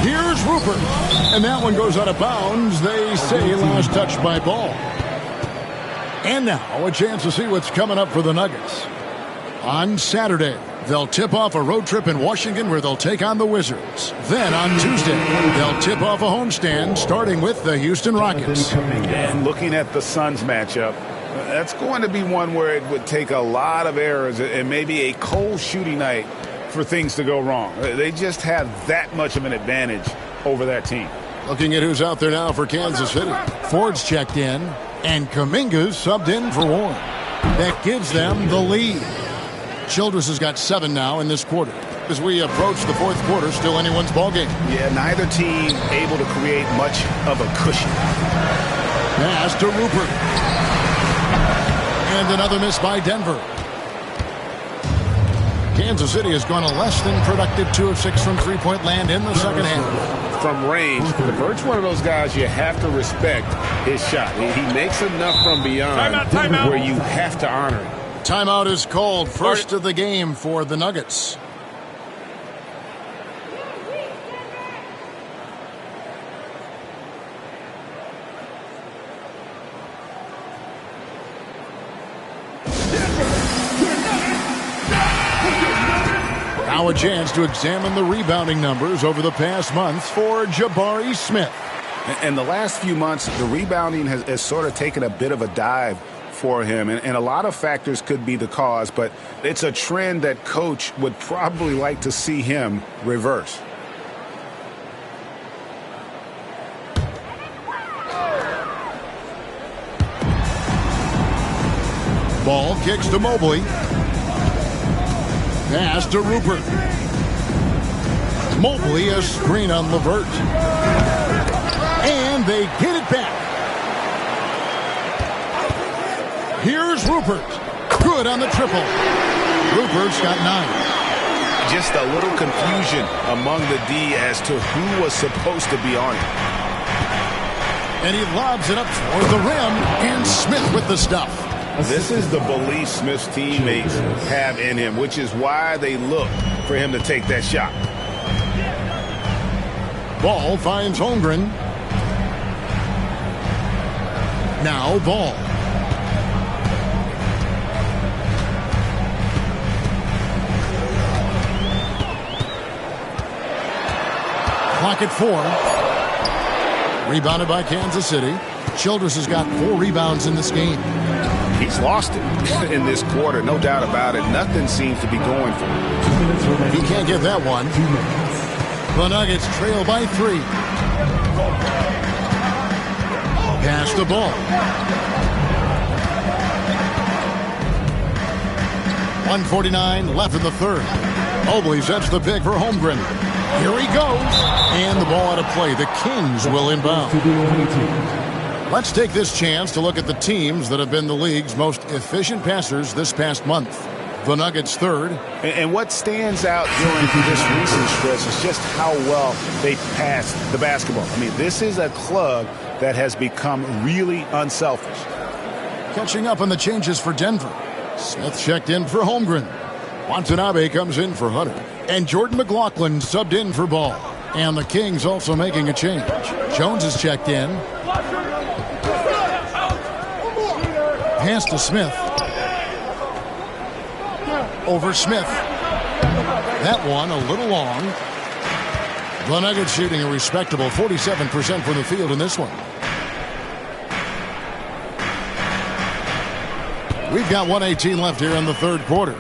Here's Rupert. And that one goes out of bounds. They say last touch by Ball. And now a chance to see what's coming up for the Nuggets. On Saturday, they'll tip off a road trip in Washington where they'll take on the Wizards. Then on Tuesday, they'll tip off a homestand starting with the Houston Rockets. And looking at the Suns matchup, that's going to be one where it would take a lot of errors and maybe a cold shooting night for things to go wrong. They just have that much of an advantage over that team. Looking at who's out there now for Kansas City. Ford's checked in, and Kuminga's subbed in for Warren. That gives them the lead. Childress has got 7 now in this quarter. As we approach the fourth quarter, still anyone's ballgame. Yeah, neither team able to create much of a cushion. Pass to Rupert. And another miss by Denver. Kansas City has gone a less than productive 2 of 6 from three-point land in the second half. From range, LeVert's one of those guys you have to respect his shot. He makes enough from beyond timeout. where you have to honor it. Timeout is called. First of the game for the Nuggets. Now a chance to examine the rebounding numbers over the past month for Jabari Smith. In the last few months, the rebounding has sort of taken a bit of a dive for him, and a lot of factors could be the cause, but it's a trend that coach would probably like to see him reverse. Ball kicks to Mobley. Pass to Rupert. Mobley a screen on LeVert. And they get it back. Here's Rupert. Good on the triple. Rupert's got 9. Just a little confusion among the D as to who was supposed to be on it. And he lobs it up toward the rim. And Smith with the stuff. This is the belief Smith's teammates have in him, which is why they look for him to take that shot. Ball finds Holmgren. Now Ball. Clock at 4. Rebounded by Kansas City. Childress has got 4 rebounds in this game. He's lost it in this quarter, no doubt about it. Nothing seems to be going for him. He can't get that one. The Nuggets trail by 3. Pass the ball. 1:49 left in the third. Mobley sets the pick for Holmgren. Here he goes. And the ball out of play. The Kings will inbound. Let's take this chance to look at the teams that have been the league's most efficient passers this past month. The Nuggets third. And what stands out during this recent stretch is just how well they pass the basketball. I mean, this is a club that has become really unselfish. Catching up on the changes for Denver. Smith checked in for Holmgren. Watanabe comes in for Hunter. And Jordan McLaughlin subbed in for Ball. And the Kings also making a change. Jones is checked in. Pass to Smith. Over Smith. That one a little long. The Nuggets shooting a respectable 47% from the field in this one. We've got 1:18 left here in the third quarter.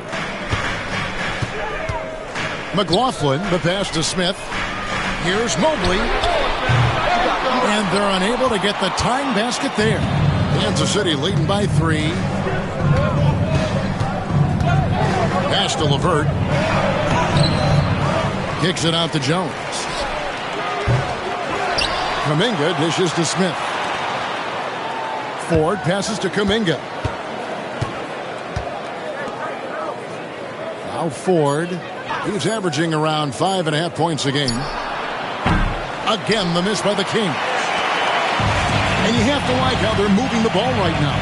McLaughlin, the pass to Smith. Here's Mobley. And they're unable to get the tying basket there. Kansas City leading by 3. Pass to LeVert. Kicks it out to Jones. Kuminga dishes to Smith. Ford passes to Kuminga. Now Ford. He's averaging around 5.5 points a game. Again, the miss by the Kings. And you have to like how they're moving the ball right now.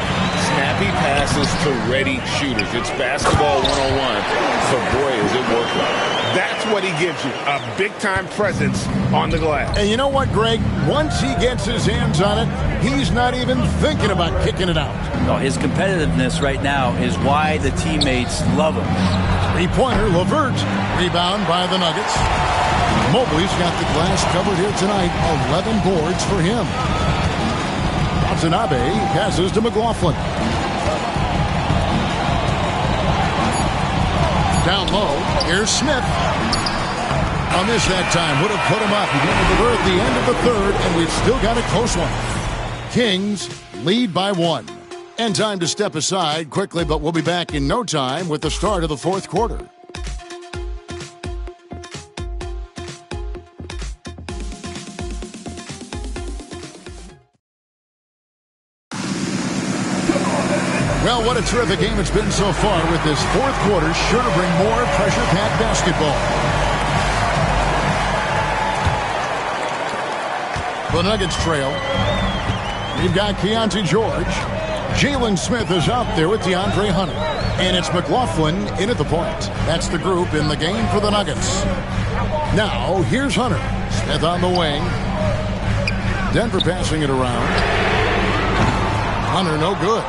Snappy passes to ready shooters. It's basketball 101. So, boy, is it working. That's what he gives you, a big-time presence on the glass. And you know what, Greg? Once he gets his hands on it, he's not even thinking about kicking it out. No, his competitiveness right now is why the teammates love him. Three-pointer, LeVert. Rebound by the Nuggets. Mobley's got the glass covered here tonight. 11 boards for him. Watanabe passes to McLaughlin. Down low, here's Smith. A miss that time would have put him up. We're at the end of the third, and we've still got a close one. Kings lead by 1. And time to step aside quickly, but we'll be back in no time with the start of the fourth quarter. Well, what a terrific game it's been so far with this fourth quarter. Sure to bring more pressure-packed basketball. The Nuggets trail. We've got Keontae George. Jalen Smith is out there with DeAndre Hunter. And it's McLaughlin in at the point. That's the group in the game for the Nuggets. Now, here's Hunter. Smith on the wing. Denver passing it around. Hunter no good.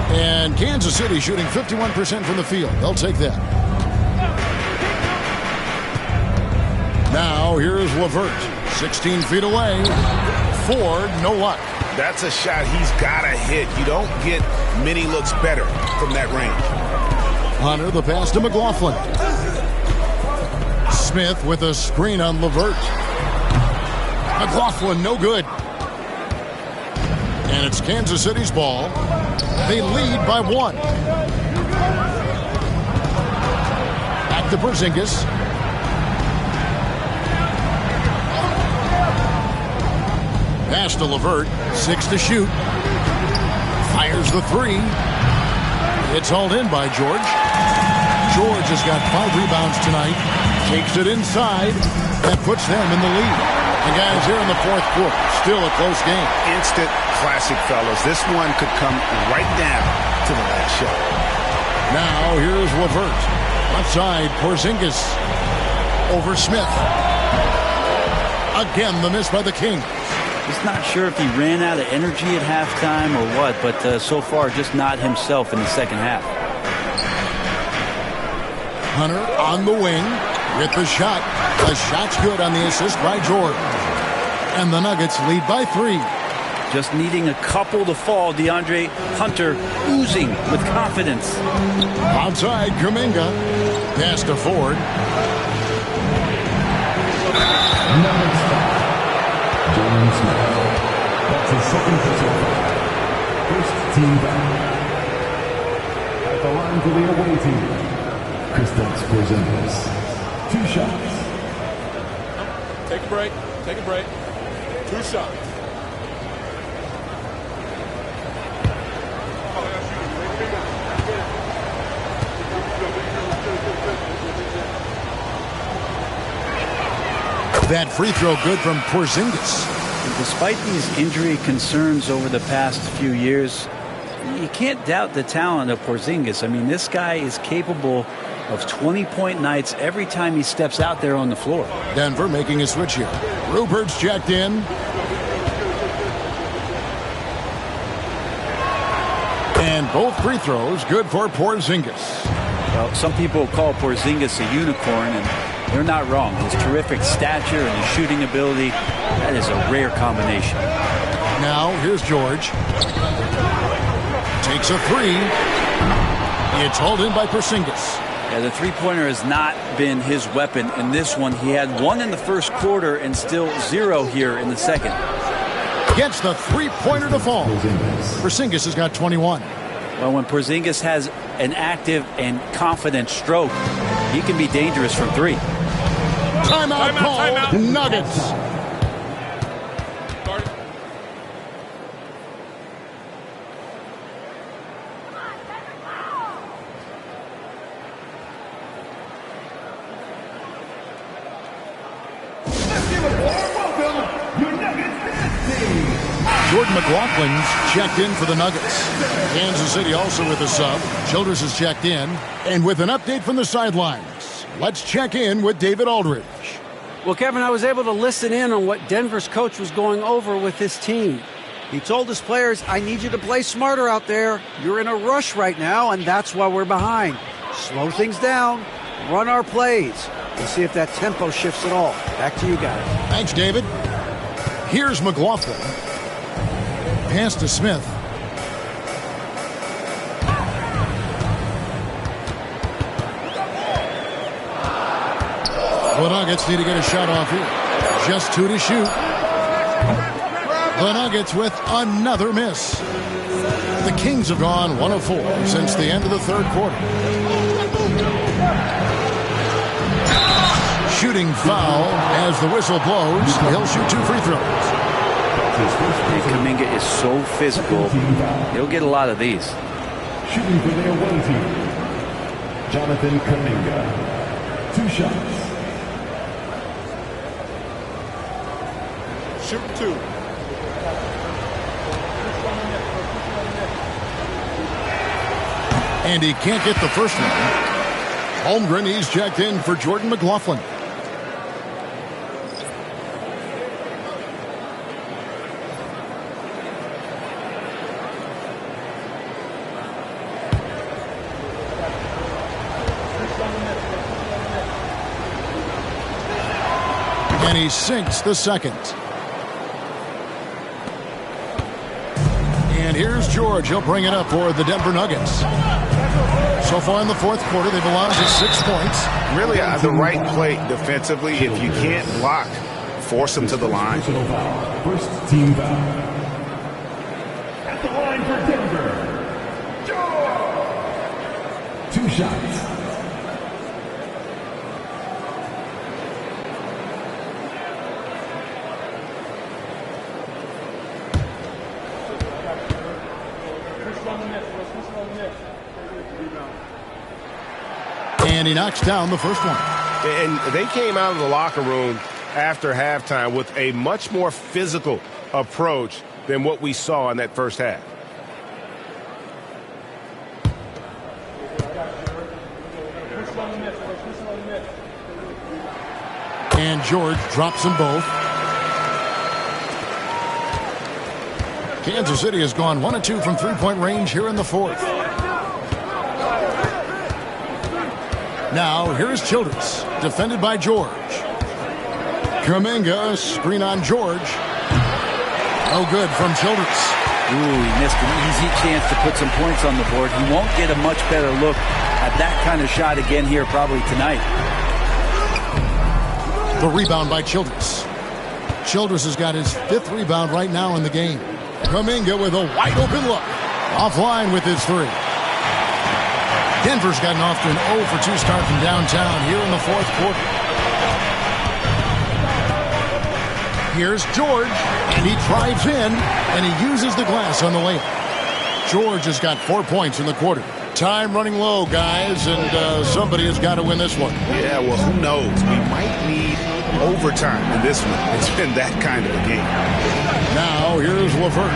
And Kansas City shooting 51% from the field. They'll take that. Now, here's LeVert. 16 feet away. Ford, no luck. That's a shot he's got to hit. You don't get many looks better from that range. Hunter, the pass to McLaughlin. Smith with a screen on LeVert. McLaughlin, no good. And it's Kansas City's ball. They lead by 1. Back to Porzingis. Pass to LeVert. 6 to shoot. Fires the 3. It's hauled in by George. George has got 5 rebounds tonight. Takes it inside. That puts them in the lead. And guys, here in the fourth quarter, still a close game. Instant classic, fellas. This one could come right down to the last shot. Now, here's LeVert. Outside, Porzingis. Over Smith. Again, the miss by the Kings. Just not sure if he ran out of energy at halftime or what, but so far just not himself in the second half. Hunter on the wing with the shot. The shot's good on the assist by George. And the Nuggets lead by 3. Just needing a couple to fall. DeAndre Hunter oozing with confidence. Outside, Kuminga. Pass to Ford. Nuggets foul. Jalen Smith. That's his second personal foul. First team foul. At the line for the away team, Kristaps Porzingis. 2 shots. Take a break. Take a break. 2 shots. That free throw good from Porzingis. Despite these injury concerns over the past few years, you can't doubt the talent of Porzingis. I mean, this guy is capable of 20-point nights every time he steps out there on the floor. Denver making a switch here. Rupert's checked in. And both free throws good for Porzingis. Well, some people call Porzingis a unicorn, and they're not wrong. His terrific stature and his shooting ability, that is a rare combination. Now, here's George. Takes a three. It's hauled in by Porzingis. Yeah, the three-pointer has not been his weapon in this one. He had one in the first quarter and still 0 here in the second. Gets the three-pointer to fall. Porzingis has got 21. Well, when Porzingis has an active and confident stroke, he can be dangerous from three. Timeout call. Nuggets. Jordan McLaughlin's checked in for the Nuggets. Kansas City also with a sub. Childress is checked in. And with an update from the sidelines, let's check in with David Aldridge. Well, Kevin, I was able to listen in on what Denver's coach was going over with his team. He told his players, I need you to play smarter out there. You're in a rush right now, and that's why we're behind. Slow things down. Run our plays. We'll see if that tempo shifts at all. Back to you guys. Thanks, David. Here's McLaughlin. Pass to Smith. The Nuggets need to get a shot off here. Just 2 to shoot. The Nuggets with another miss. The Kings have gone 1 of 4 since the end of the third quarter. Shooting foul as the whistle blows. He'll shoot 2 free throws. Kuminga is so physical. He'll get a lot of these. Shooting for their away team, Jonathan Kuminga. 2 shots. Shoot 2. And he can't get the first one. Holmgren, he's checked in for Jordan McLaughlin. And he sinks the second. And here's George. He'll bring it up for the Denver Nuggets. So far in the fourth quarter, they've allowed just 6 points. Really the right play defensively. If you can't block, force them to the line. First team foul. At the line for Denver, George. 2 shots. And he knocks down the first one. And they came out of the locker room after halftime with a much more physical approach than what we saw in that first half. And George drops them both. Kansas City has gone 1 of 2 from three-point range here in the fourth. Now, here's Childress, defended by George. Kuminga, screen on George. No good from Childress. Ooh, he missed an easy chance to put some points on the board. He won't get a much better look at that kind of shot again here probably tonight. The rebound by Childress. Childress has got his 5th rebound right now in the game. Kuminga with a wide open look. Offline with his 3. Denver's gotten off to an 0 for 2 start from downtown here in the fourth quarter. Here's George, and he drives in, and he uses the glass on the layup. George has got 4 points in the quarter. Time running low, guys, and somebody has got to win this one. Yeah, well, who knows? We might need overtime in this one. It's been that kind of a game. Now, here's LeVert.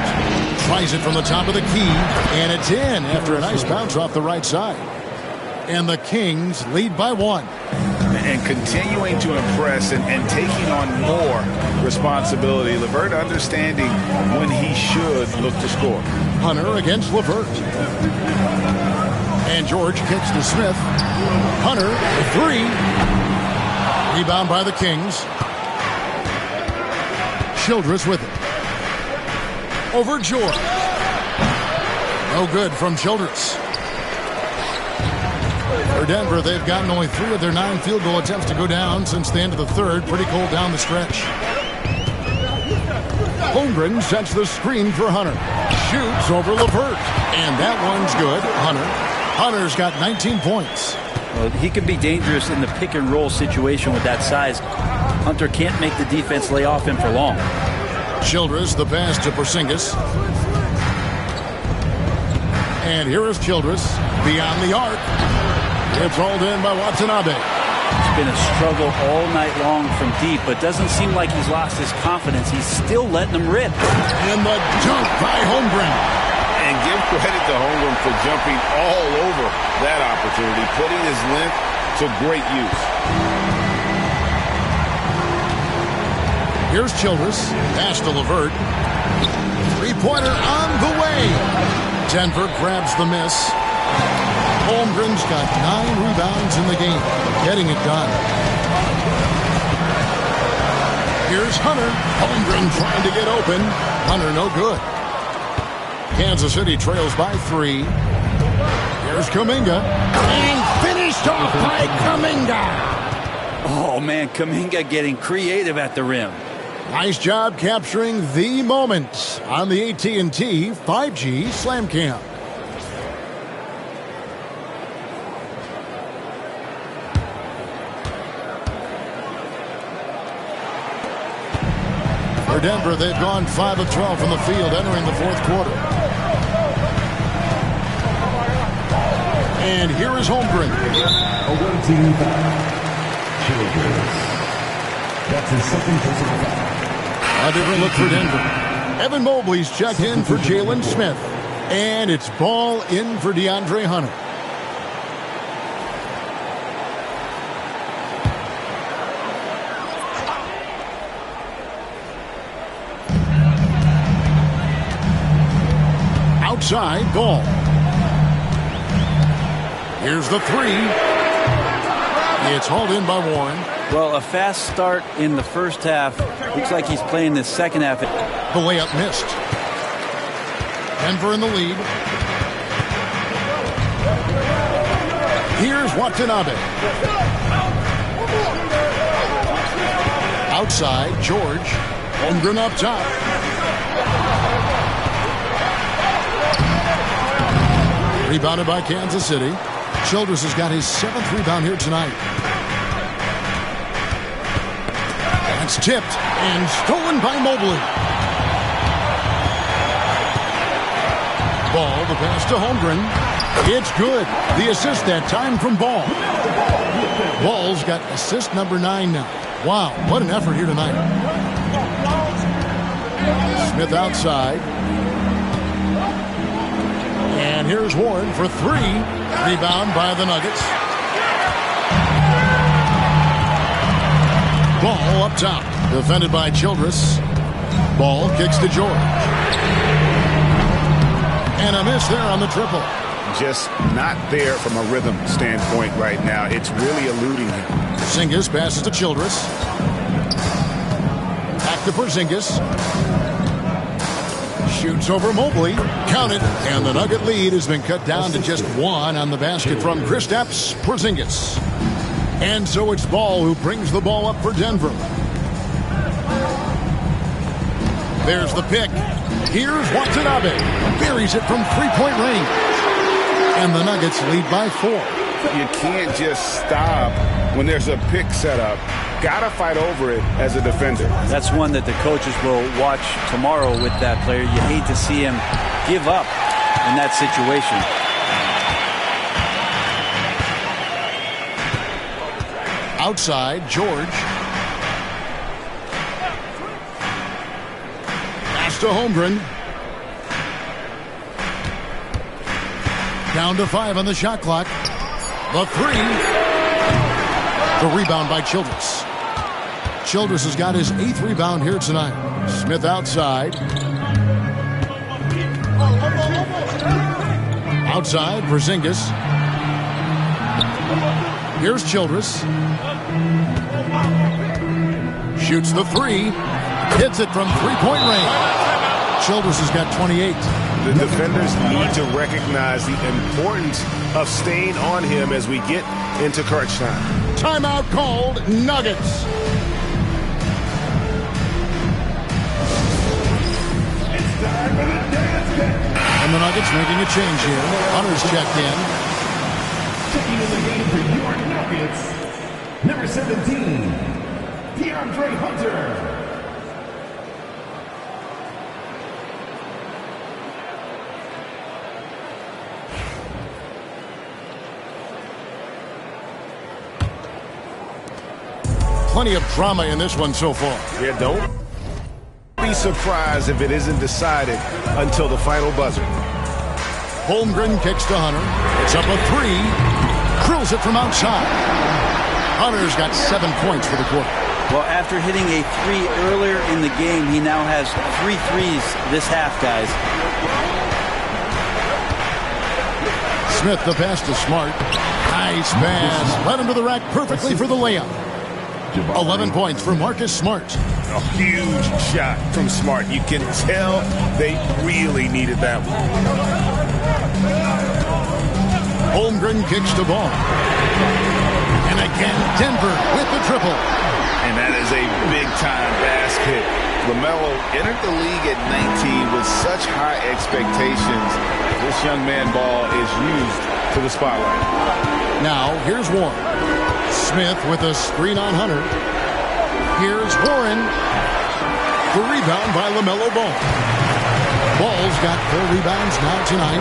Tries it from the top of the key, and it's in after a nice bounce off the right side. And the Kings lead by 1. And continuing to impress and taking on more responsibility. LeVert understanding when he should look to score. Hunter against LeVert. And George kicks to Smith. Hunter, the 3. Rebound by the Kings. Childress with it. Over George. No good from Childress. For Denver, they've gotten only 3 of their 9 field goal attempts to go down since the end of the third. Pretty cold down the stretch. Holmgren sets the screen for Hunter. Shoots over LeVert. And that one's good. Hunter's got 19 points. Well, he can be dangerous in the pick and roll situation with that size. Hunter can't make the defense lay off him for long. Childress, the pass to Porzingis. And here is Childress beyond the arc. It's hauled in by Watanabe. It's been a struggle all night long from deep, but doesn't seem like he's lost his confidence. He's still letting them rip. And the dunk by Holmgren. And give credit to Holmgren for jumping all over that opportunity, putting his length to great use. Here's Childress. Pass to LeVert. Three-pointer on the way. Denver grabs the miss. Holmgren's got 9 rebounds in the game, getting it done. Here's Hunter. Holmgren trying to get open. Hunter no good. Kansas City trails by 3. Here's Kuminga. And finished off by Kuminga. Oh, man, Kuminga getting creative at the rim. Nice job capturing the moment on the AT&T 5G Slam Cam. For Denver, they've gone 5 of 12 from the field entering the fourth quarter. And here is Holmgren. That's his second personal foul. A different look for Denver. Evan Mobley's checked in for Jalen Smith. And it's ball in for DeAndre Hunter. Outside, Ball. Here's the 3. It's hauled in by Warren. Well, a fast start in the first half. Looks like he's playing the second half. The layup missed. Denver in the lead. Here's Watanabe. Outside, George. Holmgren up top. Rebounded by Kansas City. Childress has got his 7th rebound here tonight. That's tipped and stolen by Mobley. Ball, the pass to Holmgren. It's good. The assist that time from Ball. Ball's got assist number 9 now. Wow, what an effort here tonight. Smith outside. And here's Warren for 3. Rebound by the Nuggets. Ball up top. Defended by Childress. Ball kicks to George. And a miss there on the triple. Just not there from a rhythm standpoint right now. It's really eluding him. Porzingis passes to Childress. Back to Porzingis. Shoots over Mobley. Count it. And the Nugget lead has been cut down to just 1 on the basket from Kristaps Porzingis. And so it's Ball who brings the ball up for Denver. There's the pick. Here's Watanabe. Buries it from 3-point range. And the Nuggets lead by 4. You can't just stop when there's a pick set up. Gotta fight over it as a defender. That's one that the coaches will watch tomorrow with that player. You hate to see him give up in that situation. Outside, George. Pass to Holmgren. Down to 5 on the shot clock. The three. The rebound by Childress. Childress has got his 8th rebound here tonight. Smith outside. Outside, Porzingis. Here's Childress. Shoots the three. Hits it from three-point range. Childress has got 28. The defenders need to recognize the importance of staying on him as we get into crunch time. Timeout called, Nuggets. And the Nuggets making a change here. Hunter's checked in. Checking in the game for your Nuggets, number 17, DeAndre Hunter. Plenty of drama in this one so far. Yeah, don't be surprised if it isn't decided until the final buzzer. Holmgren kicks to Hunter. It's up a three. Drills it from outside. Hunter's got 7 points for the quarter. Well, after hitting a three earlier in the game, he now has 3 threes this half, guys. Smith the pass to Smart. Nice pass. Led him to the rack perfectly for the layup. 11 points for Marcus Smart. A huge shot from Smart. You can tell they really needed that one. Holmgren kicks the ball. And again, Denver with the triple. And that is a big-time basket. LaMelo entered the league at 19 with such high expectations. This young man ball is used to the spotlight. Now, here's Warren. Smith with a screen on Hunter. Here's Warren. The rebound by LaMelo Ball. Ball's got 4 rebounds now tonight.